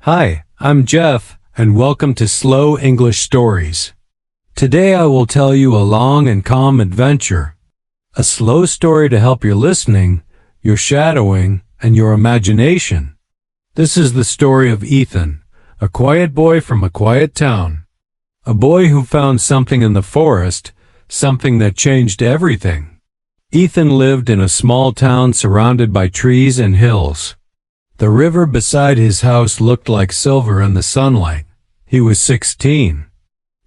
Hi, I'm Jeff, and welcome to Slow English Stories. Today I will tell you a long and calm adventure. A slow story to help your listening, your shadowing, and your imagination. This is the story of Ethan, a quiet boy from a quiet town. A boy who found something in the forest, something that changed everything. Ethan lived in a small town surrounded by trees and hills. The river beside his house looked like silver in the sunlight. He was 16.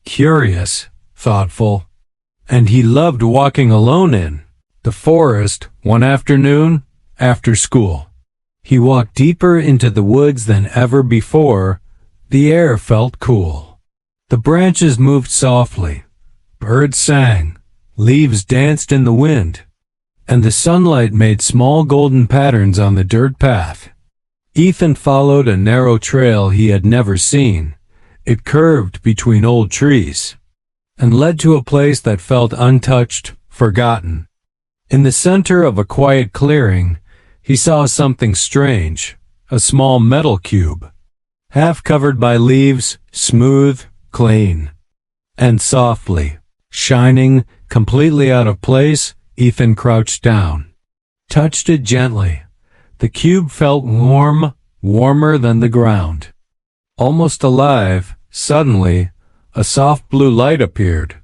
Curious, thoughtful, and he loved walking alone in the forest one afternoon after school. He walked deeper into the woods than ever before. The air felt cool. The branches moved softly. Birds sang. Leaves danced in the wind. And the sunlight made small golden patterns on the dirt path. Ethan followed a narrow trail he had never seen. It curved between old trees and led to a place that felt untouched, forgotten. In the center of a quiet clearing, he saw something strange, a small metal cube, half covered by leaves, smooth, clean, and softly shining, completely out of place. Ethan crouched down, touched it gently. The cube felt warm, warmer than the ground. Almost alive, suddenly, a soft blue light appeared,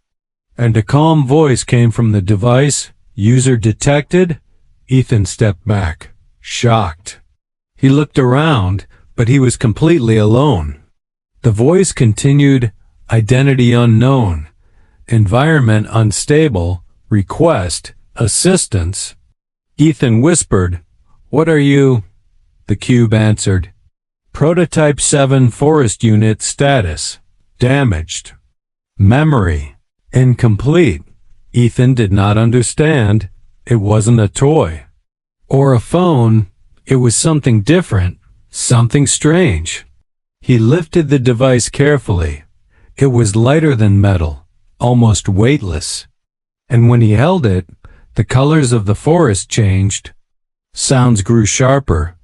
and a calm voice came from the device. User detected. Ethan stepped back, shocked. He looked around, but he was completely alone. The voice continued, identity unknown, environment unstable, request, assistance. Ethan whispered, "What are you?" The cube answered, "Prototype 7 Forest Unit status, damaged. Memory, incomplete." Ethan did not understand. It wasn't a toy or a phone. It was something different, something strange. He lifted the device carefully. It was lighter than metal, almost weightless. And when he held it, the colors of the forest changed. Sounds grew sharper.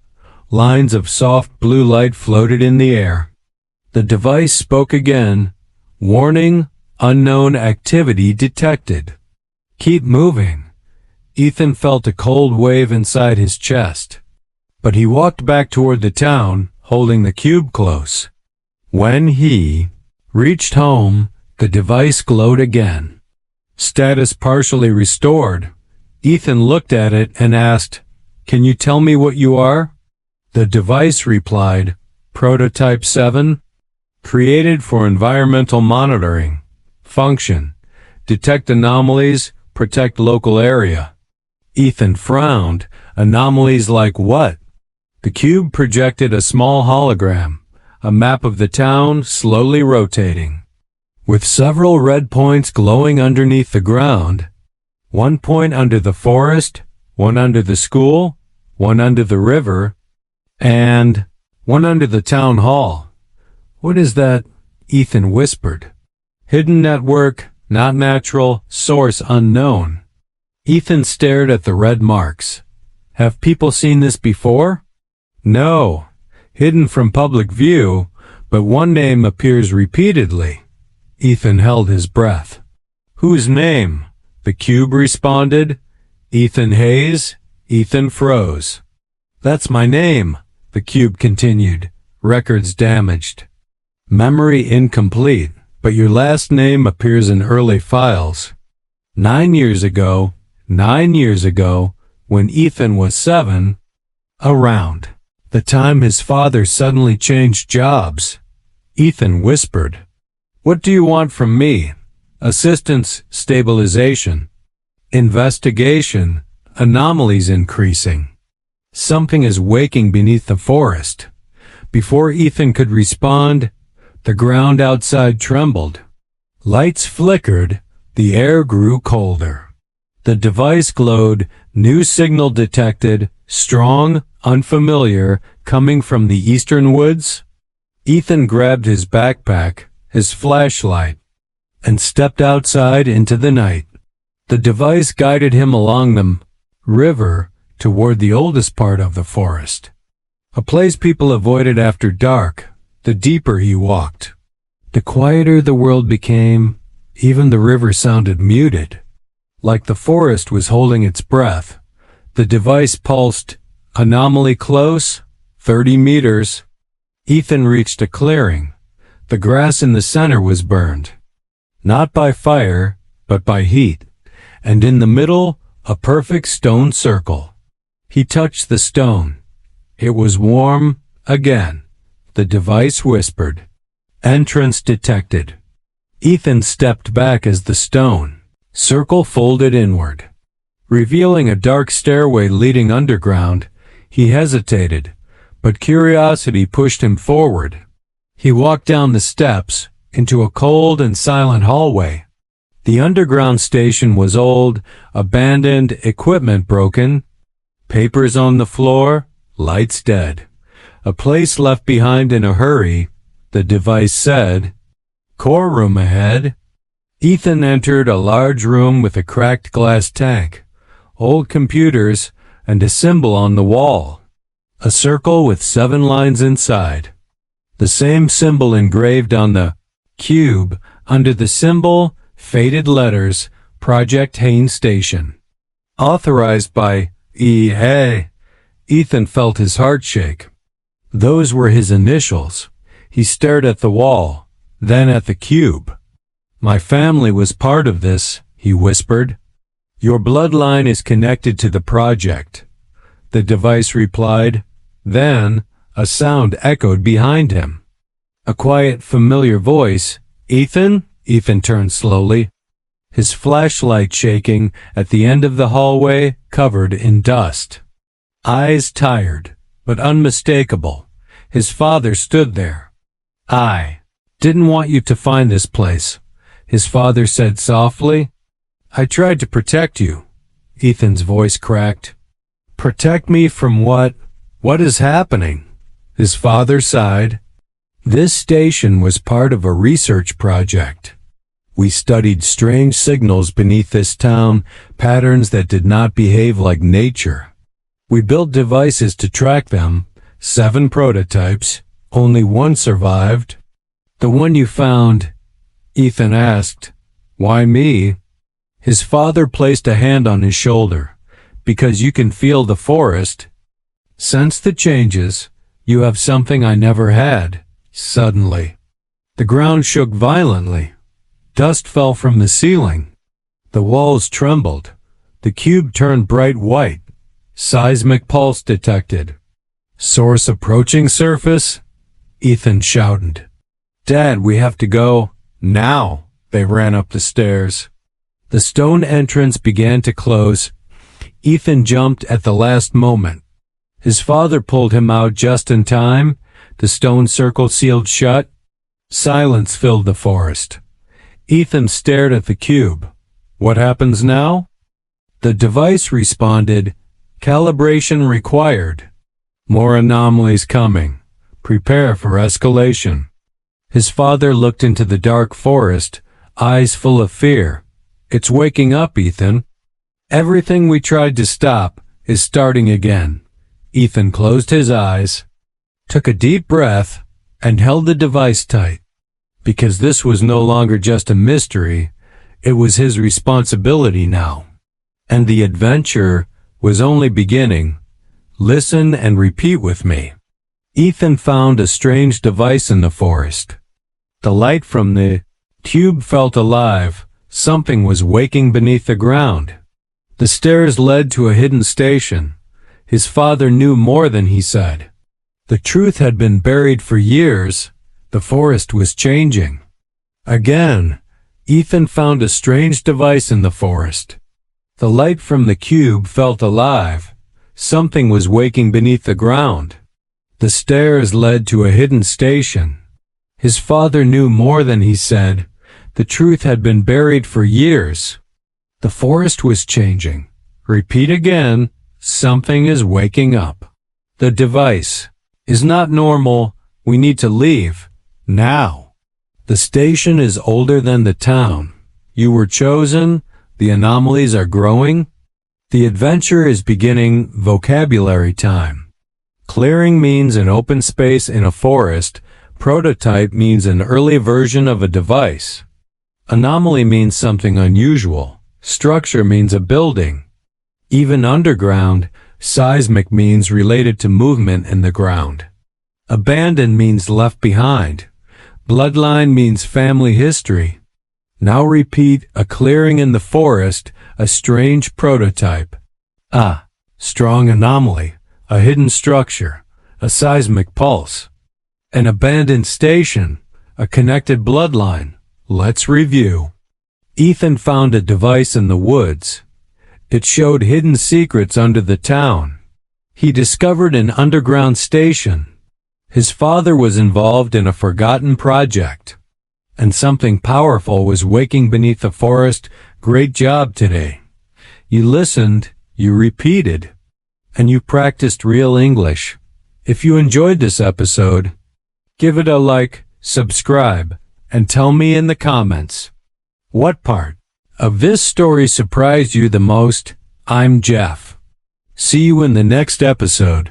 Lines of soft blue light floated in the air. The device spoke again. Warning, unknown activity detected. Keep moving. Ethan felt a cold wave inside his chest. But he walked back toward the town, holding the cube close. When he reached home, the device glowed again. Status partially restored. Ethan looked at it and asked, "Can you tell me what you are?" The device replied, "Prototype 7, created for environmental monitoring. Function, detect anomalies, protect local area." Ethan frowned. Anomalies like what? The cube projected a small hologram, a map of the town slowly rotating, with several red points glowing underneath the ground. One point under the forest, one under the school, one under the river, and one under the town hall. "What is that?" Ethan whispered. "Hidden network, not natural, source unknown." Ethan stared at the red marks. "Have people seen this before?" "No. Hidden from public view, but one name appears repeatedly." Ethan held his breath. "Whose name?" The cube responded. "Ethan Hayes." Ethan froze. "That's my name," the cube continued. "Records damaged. Memory incomplete, but your last name appears in early files. 9 years ago, when Ethan was 7, around the time his father suddenly changed jobs." Ethan whispered, "What do you want from me?" "Assistance, stabilization, investigation, anomalies increasing. Something is waking beneath the forest." Before Ethan could respond, the ground outside trembled. Lights flickered. The air grew colder. The device glowed. New signal detected. Strong, unfamiliar, coming from the eastern woods. Ethan grabbed his backpack, his flashlight, and stepped outside into the night. The device guided him along the river toward the oldest part of the forest, a place people avoided after dark, the deeper he walked. The quieter the world became, even the river sounded muted. Like the forest was holding its breath. The device pulsed, anomaly close, 30 meters. Ethan reached a clearing. The grass in the center was burned. Not by fire, but by heat. And in the middle, a perfect stone circle. He touched the stone. It was warm, again. The device whispered. Entrance detected. Ethan stepped back as the stone circle folded inward. Revealing a dark stairway leading underground, he hesitated, but curiosity pushed him forward. He walked down the steps, into a cold and silent hallway. The underground station was old, abandoned, equipment broken, papers on the floor, lights dead. A place left behind in a hurry, the device said. Core room ahead. Ethan entered a large room with a cracked glass tank, old computers, and a symbol on the wall. A circle with 7 lines inside. The same symbol engraved on the cube. Under the symbol, faded letters, Project Haines Station. Authorized by E.A. Ethan felt his heart shake. Those were his initials. He stared at the wall, then at the cube. My family was part of this, he whispered. Your bloodline is connected to the project, the device replied. Then, a sound echoed behind him. A quiet, familiar voice. Ethan? Ethan turned slowly, his flashlight shaking at the end of the hallway, covered in dust. Eyes tired, but unmistakable. His father stood there. I didn't want you to find this place, his father said softly. I tried to protect you. Ethan's voice cracked. Protect me from what? What is happening? His father sighed. This station was part of a research project. We studied strange signals beneath this town, patterns that did not behave like nature. We built devices to track them, 7 prototypes, only 1 survived. The one you found, Ethan asked. Why me? His father placed a hand on his shoulder. Because you can feel the forest. Sense the changes. You have something I never had. Suddenly, the ground shook violently. Dust fell from the ceiling. The walls trembled. The cube turned bright white. Seismic pulse detected. Source approaching surface? Ethan shouted. Dad, we have to go. Now. They ran up the stairs. The stone entrance began to close. Ethan jumped at the last moment. His father pulled him out just in time. The stone circle sealed shut. Silence filled the forest. Ethan stared at the cube. What happens now? The device responded, calibration required. More anomalies coming. Prepare for escalation. His father looked into the dark forest, eyes full of fear. It's waking up, Ethan. Everything we tried to stop is starting again. Ethan closed his eyes, took a deep breath, and held the device tight. Because this was no longer just a mystery, it was his responsibility now. And the adventure was only beginning. Listen and repeat with me. Ethan found a strange device in the forest. The light from the tube felt alive. Something was waking beneath the ground. The stairs led to a hidden station. His father knew more than he said. The truth had been buried for years. The forest was changing. Again, Ethan found a strange device in the forest. The light from the cube felt alive. Something was waking beneath the ground. The stairs led to a hidden station. His father knew more than he said. The truth had been buried for years. The forest was changing. Repeat again. Something is waking up. The device is not normal. We need to leave. Now. The station is older than the town. You were chosen. The anomalies are growing. The adventure is beginning. Vocabulary time. Clearing means an open space in a forest. Prototype means an early version of a device. Anomaly means something unusual. Structure means a building. Even underground, seismic means related to movement in the ground. Abandoned means left behind. Bloodline means family history. Now repeat: a clearing in the forest, a strange prototype. A strong anomaly, a hidden structure, a seismic pulse. An abandoned station, a connected bloodline. Let's review. Ethan found a device in the woods. It showed hidden secrets under the town. He discovered an underground station. His father was involved in a forgotten project. And something powerful was waking beneath the forest. Great job today. You listened, you repeated, and you practiced real English. If you enjoyed this episode, give it a like, subscribe, and tell me in the comments what part of this story surprised you the most. I'm Jeff. See you in the next episode.